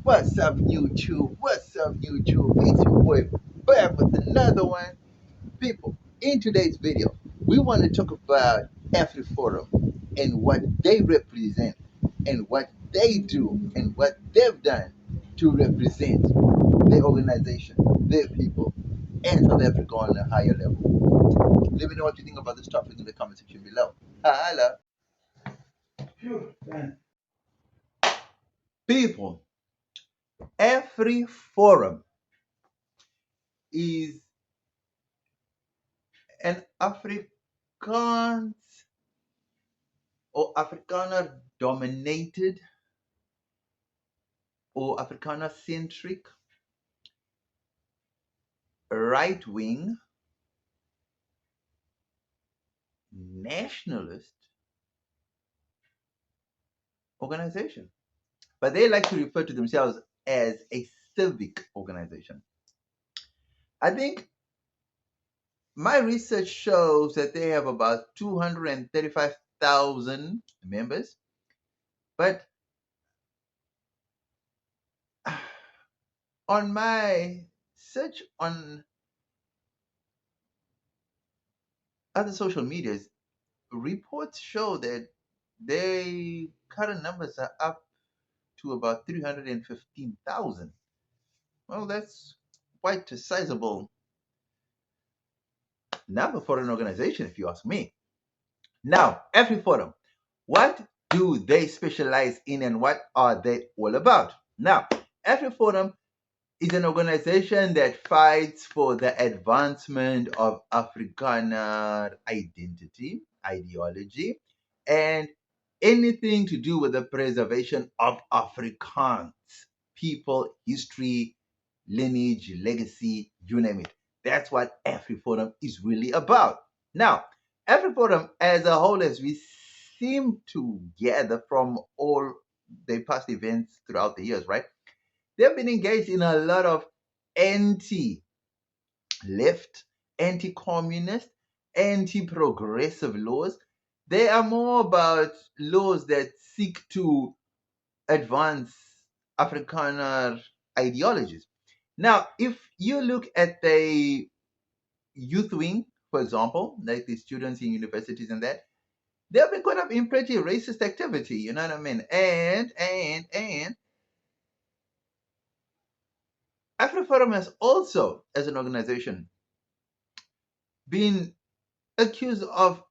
What's up, YouTube? What's up, YouTube? It's your boy back with another one. People, in today's video, we want to talk about Afriforum and what they represent and what they do and what they've done to represent their organization, their people, and South Africa on a higher level. Let me know what you think about this topic in the comment section below. Holla. People, Afriforum is an Afrikaans or Afrikaner dominated or Afrikaner centric right wing nationalist organization. But they like to refer to themselves as a civic organization. I think my research shows that they have about 235,000 members. But on my search on other social medias, reports show that their current numbers are up to about 315,000. Well, that's quite a sizable number for an organization, if you ask me. Now, Afriforum, what do they specialize in and what are they all about? Now, Afriforum is an organization that fights for the advancement of Afrikaner identity, ideology, and anything to do with the preservation of Afrikaans, people, history, lineage, legacy, you name it. That's what Afriforum is really about. Now, Afriforum as a whole, as we seem to gather from all the past events throughout the years, right? They've been engaged in a lot of anti-left, anti-communist, anti-progressive laws. They are more about laws that seek to advance Afrikaner ideologies. Now, if you look at the youth wing, for example, like the students in universities and that, they've been caught up in pretty racist activity, you know what I mean? And Afriforum has also, as an organization, been accused of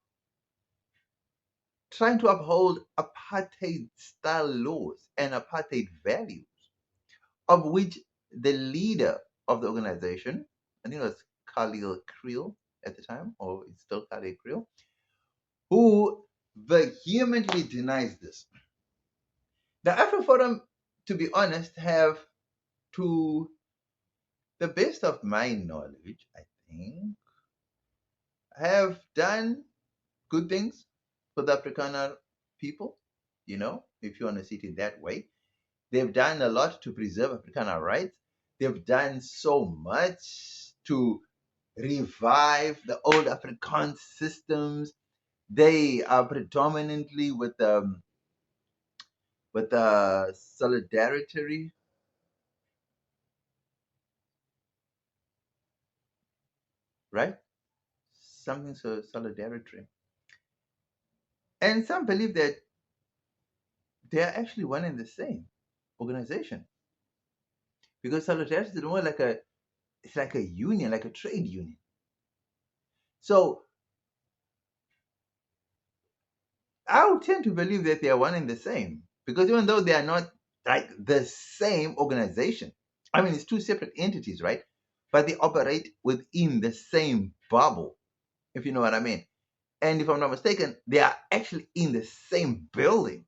trying to uphold apartheid style laws and apartheid values, of which the leader of the organization, I think it was Khalil Creel at the time, or it's still Khalil Creel, who vehemently denies this. The Afriforum, to be honest, have, to the best of my knowledge, I think, have done good things for the Afrikaner people, if you want to see it that way. They've done a lot to preserve Afrikaner rights. They've done so much to revive the old Afrikaans systems. They are predominantly with the solidarity, right? Something so solidarity. And some believe that they are actually one and the same organization. Because solidarity is more like it's like a union, like a trade union. So I would tend to believe that they are one and the same. Because even though they are not like the same organization, I mean, it's two separate entities, right? But they operate within the same bubble, if you know what I mean. And if I'm not mistaken, they are actually in the same building.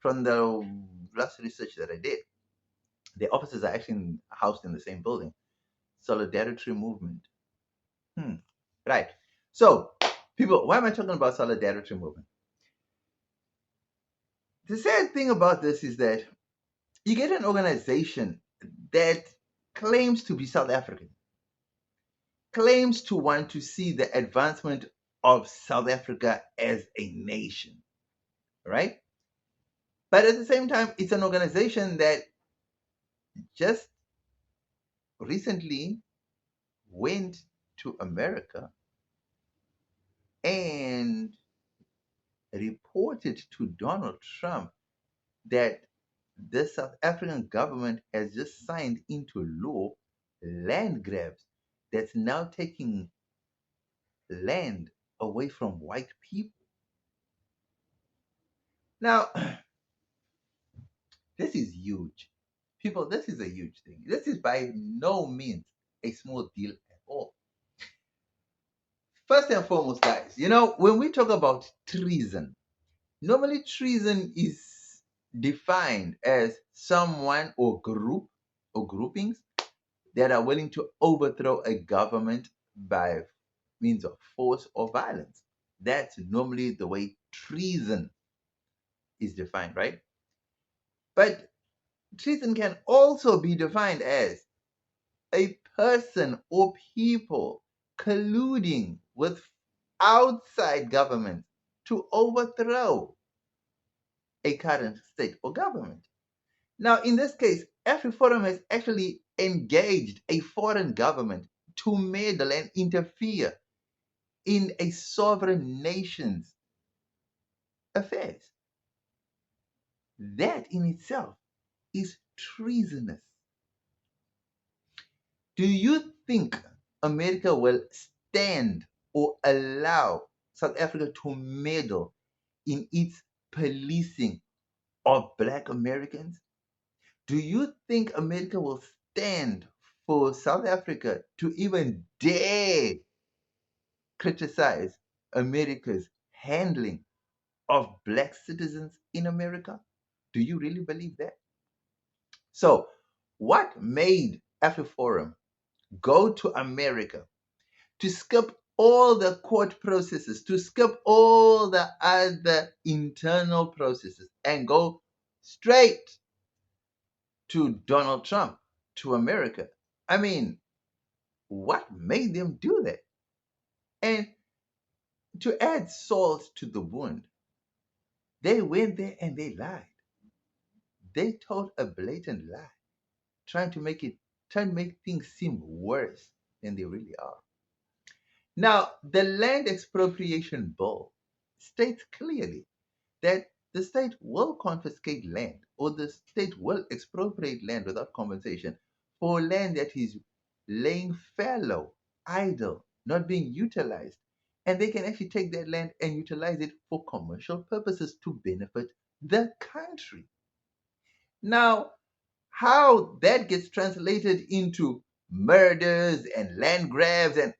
From the last research that I did, the offices are actually housed in the same building. Solidarity movement. Right. So, people, why am I talking about solidarity movement? The sad thing about this is that you get an organization that claims to be South African, claims to want to see the advancement of South Africa as a nation, right? But at the same time, it's an organization that just recently went to America and reported to Donald Trump that the South African government has just signed into law land grabs that's now taking land away from white people. Now, this is huge. People, this is a huge thing. This is by no means a small deal at all. First and foremost, guys, when we talk about treason, normally treason is defined as someone or group or groupings that are willing to overthrow a government by means of force or violence. That's normally the way treason is defined, right? But treason can also be defined as a person or people colluding with outside government to overthrow a current state or government. Now, in this case, Afriforum has actually engaged a foreign government to meddle and interfere in a sovereign nation's affairs. That in itself is treasonous. Do you think America will stand or allow South Africa to meddle in its policing of Black Americans? Do you think America will stand for South Africa to even dare criticize America's handling of Black citizens in America? Do you really believe that? So, what made Afriforum go to America to skip all the court processes, to skip all the other internal processes, and go straight to Donald Trump, to America? I mean, what made them do that? And to add salt to the wound, they went there and they lied. They told a blatant lie, trying to make things seem worse than they really are. Now, the land expropriation bill states clearly that the state will confiscate land or the state will expropriate land without compensation for land that is laying fallow, idle, not being utilized. And they can actually take that land and utilize it for commercial purposes to benefit the country. Now, how that gets translated into murders and land grabs and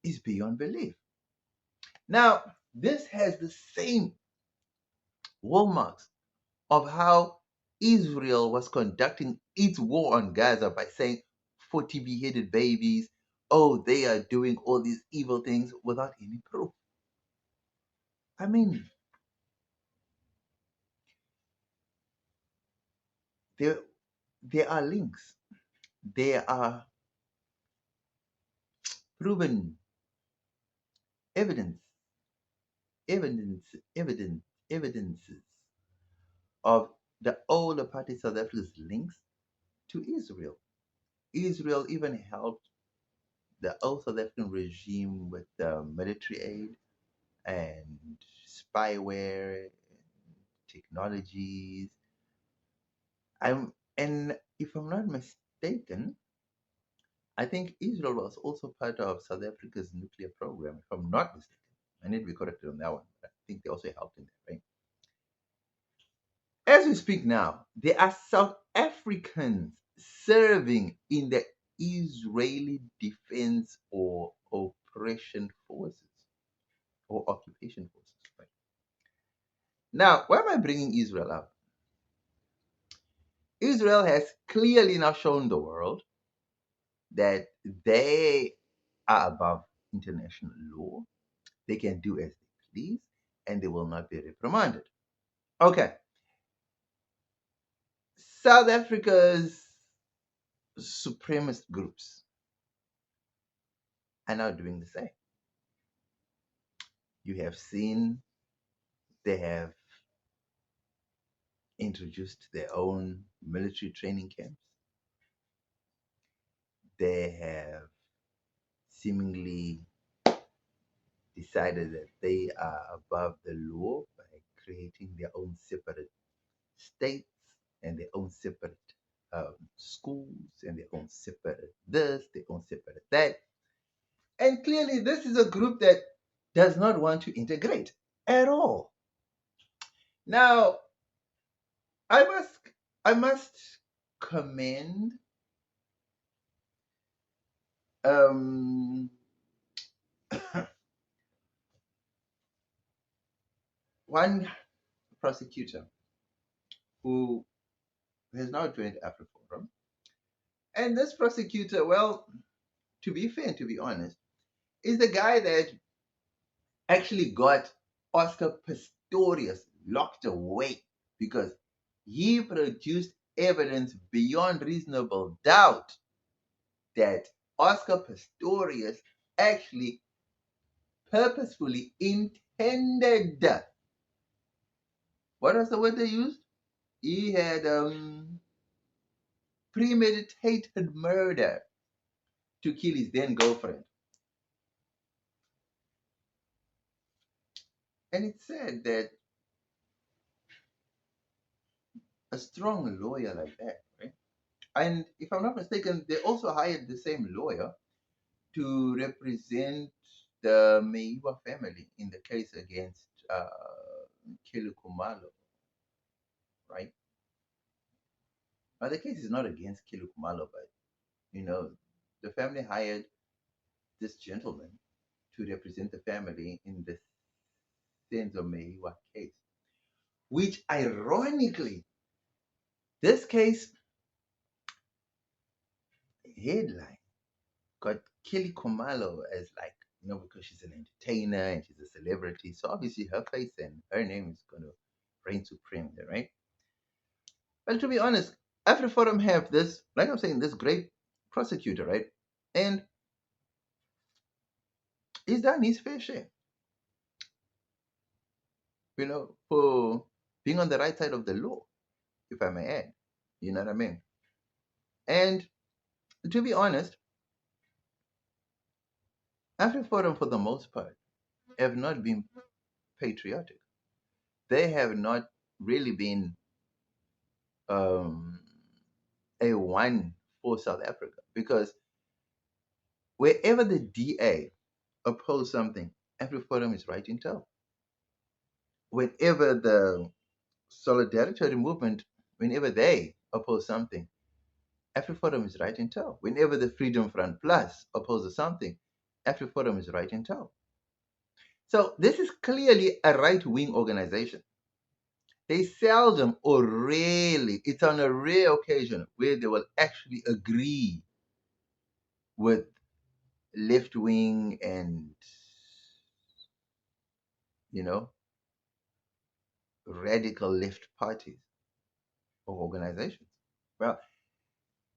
is beyond belief. Now, this has the same hallmarks of how Israel was conducting its war on Gaza by saying 40 beheaded babies, oh, they are doing all these evil things without any proof. I mean, there, there are links, there are proven evidence, evidence, evidences of the older party South Africa's links to Israel. Israel even helped the old South African regime with military aid and spyware, technologies. And if I'm not mistaken, I think Israel was also part of South Africa's nuclear program. If I'm not mistaken, I need to be corrected on that one. But I think they also helped in that, right? As we speak now, there are South Africans serving in the Israeli Defense or Operation Forces or Occupation Forces. Right? Now, why am I bringing Israel up? Israel has clearly now shown the world that they are above international law. They can do as they please, and they will not be reprimanded. Okay. South Africa's supremacist groups are now doing the same. You have seen they have introduced their own military training camps. They have seemingly decided that they are above the law by creating their own separate states and their own separate schools and their own separate this, their own separate that. And clearly, this is a group that does not want to integrate at all. Now, I must I must commend um, one prosecutor who has now joined Afriforum. And this prosecutor, well, to be fair and to be honest, is the guy that actually got Oscar Pistorius locked away because he produced evidence beyond reasonable doubt that Oscar Pistorius actually purposefully intended. What was the word they used? He had premeditated murder to kill his then girlfriend. And it said that a strong lawyer like that, right? And if I'm not mistaken, they also hired the same lawyer to represent the Meiwa family in the case against Kili Kumalo, right? Now the case is not against Kili Kumalo, but the family hired this gentleman to represent the family in the Senzo Meiwa case, which ironically, this case headline got Kili Kumalo as like, because she's an entertainer and she's a celebrity. So obviously her face and her name is going to reign supreme there, right? Well, to be honest, Afriforum have this, like I'm saying, this great prosecutor, right? And he's done his fair share, for being on the right side of the law, if I may add. You know what I mean? And to be honest, Afriforum, for the most part, have not been patriotic. They have not really been um, a one for South Africa because wherever the DA oppose something, Afriforum is right in tow. Whenever the Solidarity Movement, whenever they oppose something, Afriforum is right in tow. Whenever the Freedom Front Plus opposes something, Afriforum is right in tow. So this is clearly a right-wing organization. They seldom or rarely, it's on a rare occasion where they will actually agree with left-wing and, radical left parties or organizations. Well,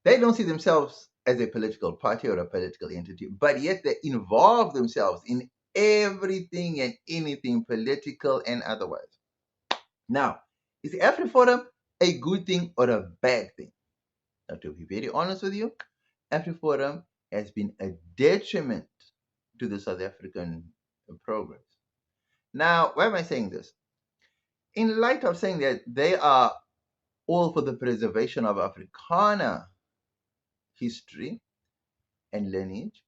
they don't see themselves as a political party or a political entity, but yet they involve themselves in everything and anything political and otherwise. Now, is Afriforum a good thing or a bad thing? Now, to be very honest with you, Afriforum has been a detriment to the South African progress. Now, why am I saying this? In light of saying that they are all for the preservation of Afrikaner history and lineage,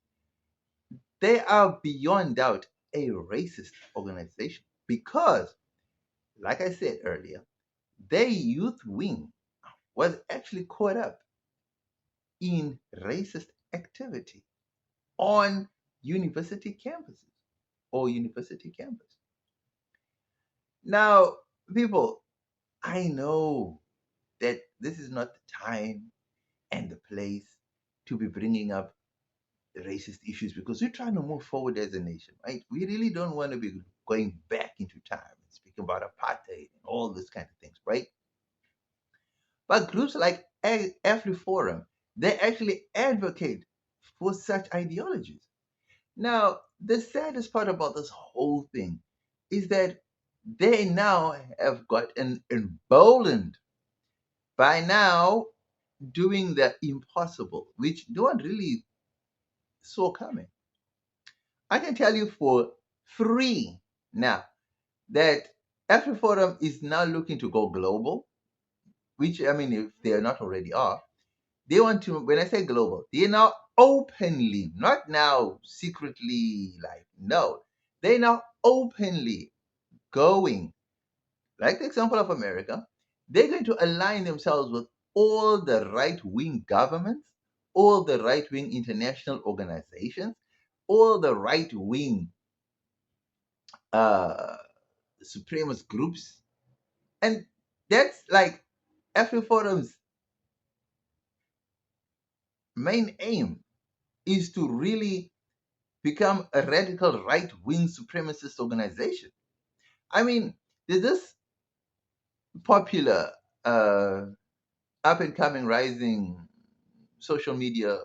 they are beyond doubt a racist organization because, like I said earlier, their youth wing was actually caught up in racist activity on university campuses or university campus. Now, people, I know that this is not the time and the place to be bringing up racist issues because we're trying to move forward as a nation, right? We really don't want to be going back into time and speaking about apartheid and all this kind of things, right? But groups like Afriforum, they actually advocate for such ideologies. Now, the saddest part about this whole thing is that they now have gotten emboldened by now doing the impossible, which no one really saw coming. I can tell you for free now that Afriforum is now looking to go global, which, I mean, if they are not already are, they want to, when I say global, they now openly, not now secretly, like, no, they now openly going, like the example of America, they're going to align themselves with all the right wing governments, all the right wing international organizations, all the right wing uh, supremacist groups. And that's like Afriforum's main aim is to really become a radical right wing supremacist organization. I mean, there's this popular uh, up and coming rising social media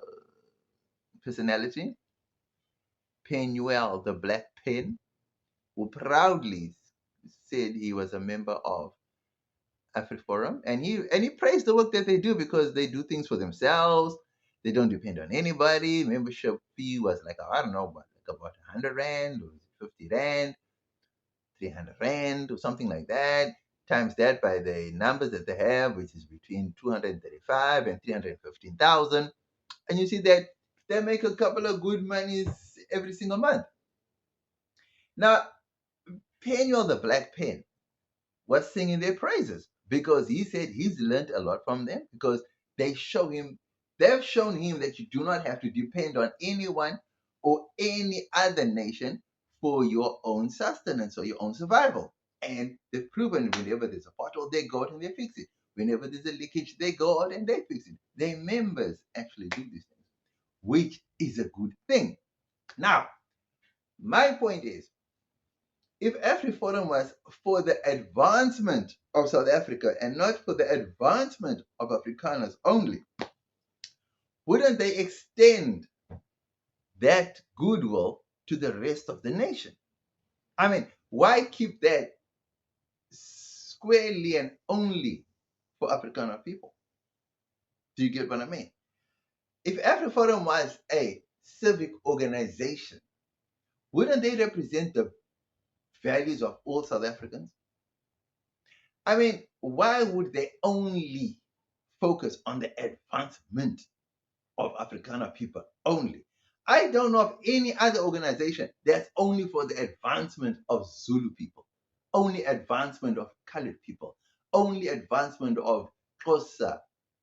personality, Penuel the Black Pen, who proudly said he was a member of Afriforum, and he praised the work that they do because they do things for themselves. They don't depend on anybody. Membership fee was like, I don't know, like about 100 rand or 50 rand, 300 rand or something like that. Times that by the numbers that they have, which is between 235 and 315,000, and you see that they make a couple of good monies every single month. Now, Penuel the Black Pen was singing their praises because he said he's learned a lot from them because they've shown him that you do not have to depend on anyone or any other nation for your own sustenance or your own survival. And they've proven whenever there's a pothole, they go out and they fix it. Whenever there's a leakage, they go out and they fix it. Their members actually do these things, which is a good thing. Now, my point is, if Afriforum was for the advancement of South Africa and not for the advancement of Afrikaners only, wouldn't they extend that goodwill to the rest of the nation? I mean, why keep that squarely and only for Afrikaner people? Do you get what I mean? If Afriforum was a civic organization, wouldn't they represent the values of all South Africans? I mean, why would they only focus on the advancement of Afrikaner people only? I don't know of any other organization that's only for the advancement of Zulu people, only advancement of colored people, only advancement of Xhosa,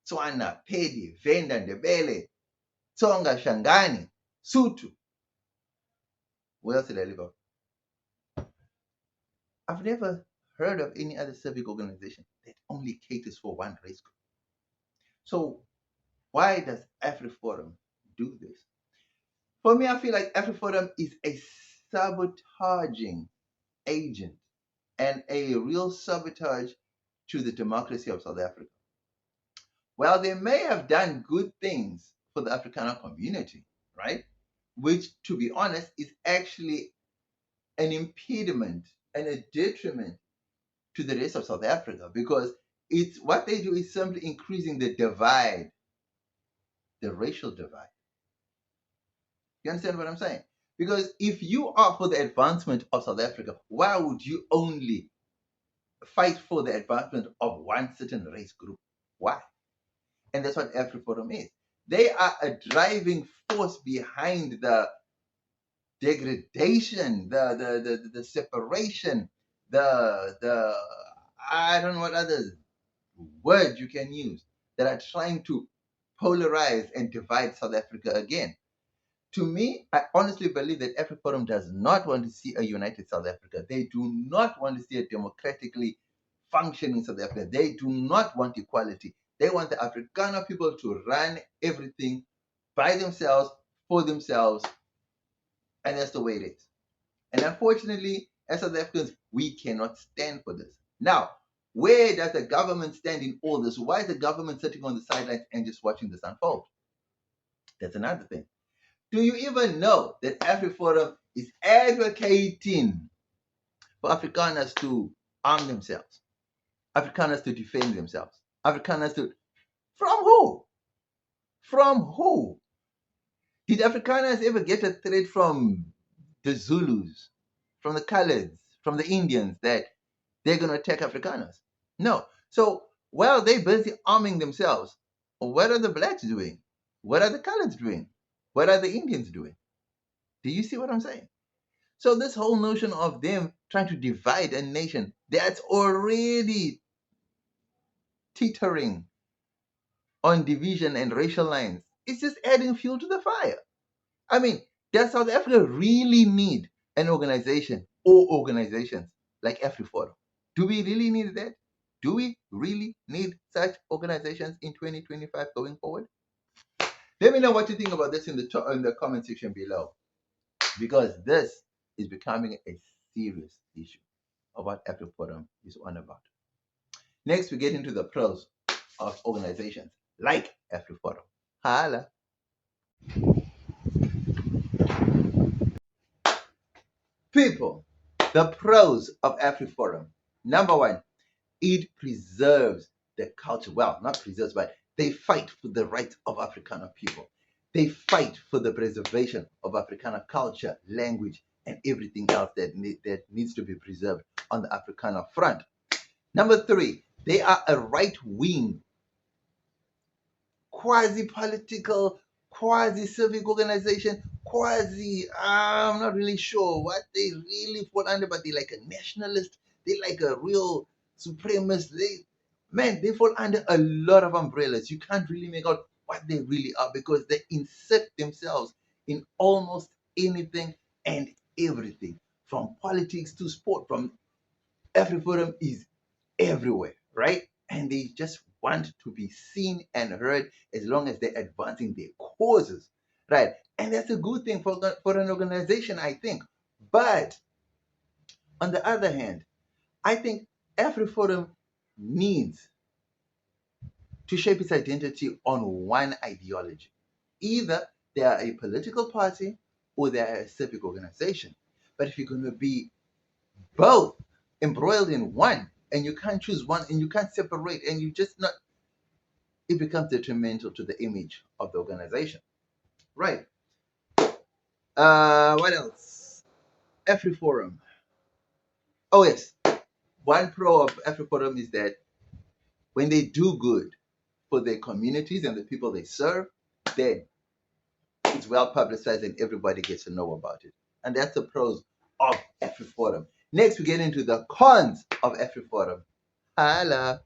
Tswana, Pedi, Venda, Ndebele, Tsonga, Shangani, Sutu. Where else did I live off? I've never heard of any other civic organization that only caters for one race group. So why does Afriforum do this? For me, I feel like Afriforum is a sabotaging agent and a real sabotage to the democracy of South Africa. While they may have done good things for the Afrikaner community, right? Which, to be honest, is actually an impediment and a detriment to the rest of South Africa because it's what they do is simply increasing the divide, the racial divide. You understand what I'm saying? Because if you are for the advancement of South Africa, why would you only fight for the advancement of one certain race group? Why? And that's what Afriforum is. They are a driving force behind the degradation, the separation, the I don't know what other word you can use that are trying to polarize and divide South Africa again. To me, I honestly believe that Afriforum does not want to see a united South Africa. They do not want to see a democratically functioning South Africa. They do not want equality. They want the Afrikaner people to run everything by themselves, for themselves, and that's the way it is. And unfortunately, as South Africans, we cannot stand for this. Now, where does the government stand in all this? Why is the government sitting on the sidelines and just watching this unfold? That's another thing. Do you even know that Afriforum is advocating for Afrikaners to arm themselves, Afrikaners to defend themselves, Afrikaners to. From who? From who? Did Afrikaners ever get a threat from the Zulus, from the Coloureds, from the Indians that they're going to attack Afrikaners? No. So while they're busy arming themselves, what are the blacks doing? What are the Coloureds doing? What are the Indians doing? Do you see what I'm saying? So this whole notion of them trying to divide a nation, that's already teetering on division and racial lines. It's just adding fuel to the fire. I mean, does South Africa really need an organization or organizations like Afriforum? Do we really need that? Do we really need such organizations in 2025 going forward? Let me know what you think about this in the comment section below, because this is becoming a serious issue of what Afriforum is on about. Next, we get into the pros of organizations like Afriforum. Hala. People, the pros of Afriforum. Number one, it preserves the culture. Well, not preserves, but they fight for the rights of Afrikaner people. They fight for the preservation of Afrikaner culture, language, and everything else that needs to be preserved on the Afrikaner front. Number three, they are a right-wing, quasi-political, quasi-civic organization, I'm not really sure what they really fall under, but they're like a nationalist, they're like a real supremacist. They fall under a lot of umbrellas. You can't really make out what they really are, because they insert themselves in almost anything and everything, from politics to sport. From Afriforum is everywhere, right? And they just want to be seen and heard as long as they're advancing their causes, right? And that's a good thing for an organization, I think. But on the other hand, I think Afriforum needs to shape its identity on one ideology. Either they are a political party or they are a civic organization. But if you're going to be both embroiled in one, and you can't choose one, and you can't separate, and you just not, it becomes detrimental to the image of the organization. Right. What else? Afriforum. Oh yes. One pro of Afriforum is that when they do good for their communities and the people they serve, then it's well publicized and everybody gets to know about it. And that's the pros of Afriforum. Next, we get into the cons of Afriforum. Hala.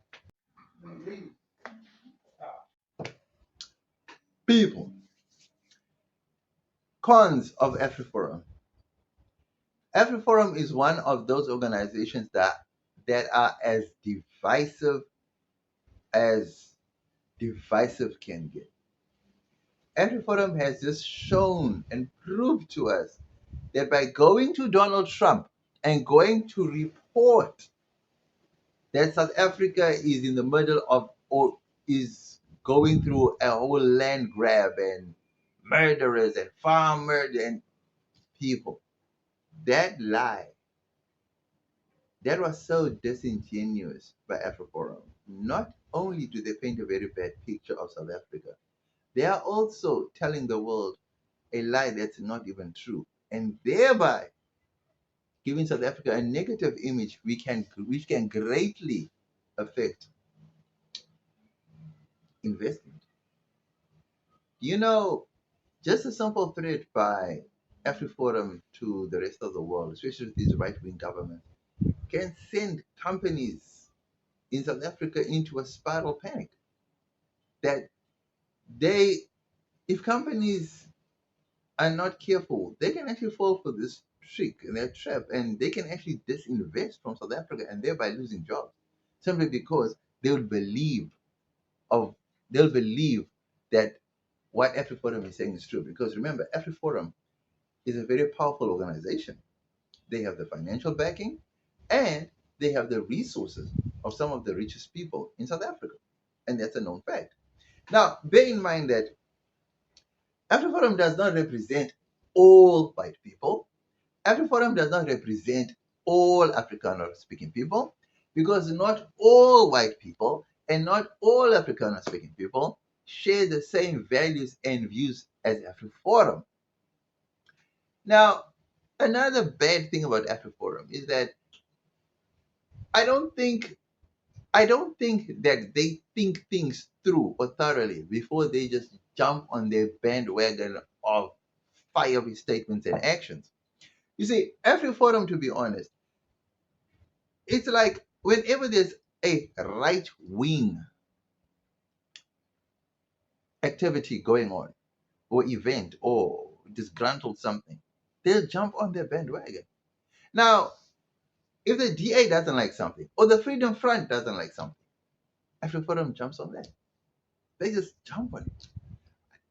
People. Cons of Afriforum. Afriforum is one of those organizations that are as divisive can get. Afriforum has just shown and proved to us that by going to Donald Trump and going to report that South Africa is in the middle of, or is going through a whole land grab and murderers and farm murder and people, that lie, that was so disingenuous by Afriforum. Not only do they paint a very bad picture of South Africa, they are also telling the world a lie that's not even true, and thereby giving South Africa a negative image which can greatly affect investment. You know, just a simple threat by Afriforum to the rest of the world, especially these right-wing governments, can send companies in South Africa into a spiral panic. That if companies are not careful, they can actually fall for this trick and that trap, and they can actually disinvest from South Africa and thereby losing jobs, simply because they'll believe of they'll believe that what Afriforum is saying is true. Because remember, Afriforum is a very powerful organization. They have the financial backing and they have the resources of some of the richest people in South Africa. And that's a known fact. Now, bear in mind that Afriforum does not represent all white people. Afriforum does not represent all Afrikaner speaking people, because not all white people and not all Afrikaner speaking people share the same values and views as Afriforum. Now, another bad thing about Afriforum is that I don't think I don't think that they think things through or thoroughly before they just jump on their bandwagon of fiery statements and actions. You see, Afriforum, to be honest, it's like whenever there's a right wing activity going on, or event, or disgruntled something, they'll jump on their bandwagon. Now, if the DA doesn't like something, or the Freedom Front doesn't like something, Afriforum jumps on that. They just jump on it.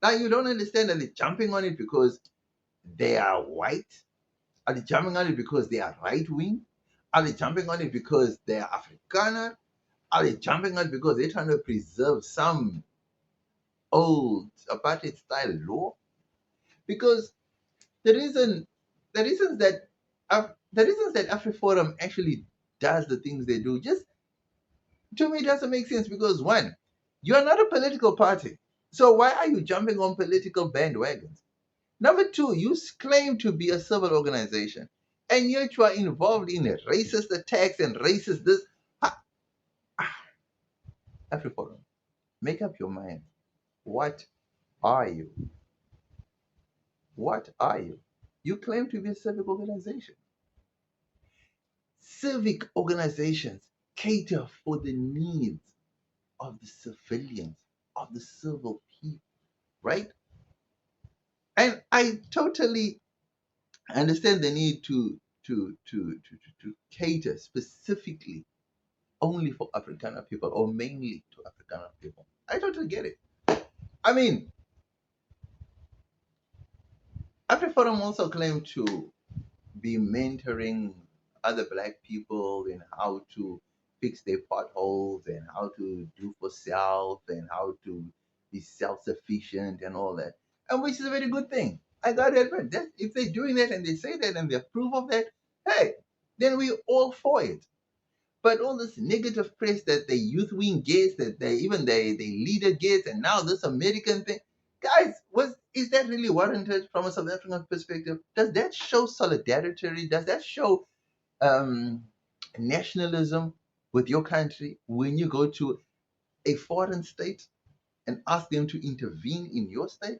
Now, you don't understand that they're jumping on it because they are white. Are they jumping on it because they are right wing? Are they jumping on it because they are Afrikaner? Are they jumping on it because they're trying to preserve some old apartheid style law? Because the reason, the reasons that the reasons that Afriforum actually does the things they do, just to me doesn't make sense. Because one, you are not a political party, so why are you jumping on political bandwagons? Number two, you claim to be a civil organization, and yet you are involved in racist attacks and racist this. Ah, Afriforum, make up your mind. What are you? What are you? You claim to be a civic organization. Civic organizations cater for the needs of the civilians, of the civil people, right? And I totally understand the need to cater specifically only for Afrikaner people or mainly to Afrikaner people. I totally get it. I mean, Afriforum also claimed to be mentoring other black people in how to fix their potholes and how to do for self and how to be self-sufficient and all that. And which is a very good thing. I gotta admit that if they're doing that and they say that and they approve of that, hey, then we all for it. But all this negative press that the youth wing gets, that they even the leader gets, and now this American thing, guys, is that really warranted from a South African perspective? Does that show solidarity? Does that show um, nationalism with your country when you go to a foreign state and ask them to intervene in your state?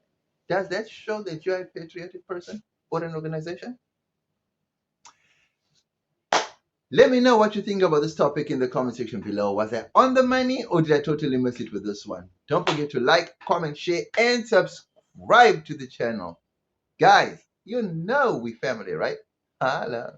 Does that show that you're a patriotic person or an organization? Let me know what you think about this topic in the comment section below. Was I on the money or did I totally miss it with this one? Don't forget to like, comment, share, and subscribe to the channel. Guys, you know we family, right? Holla.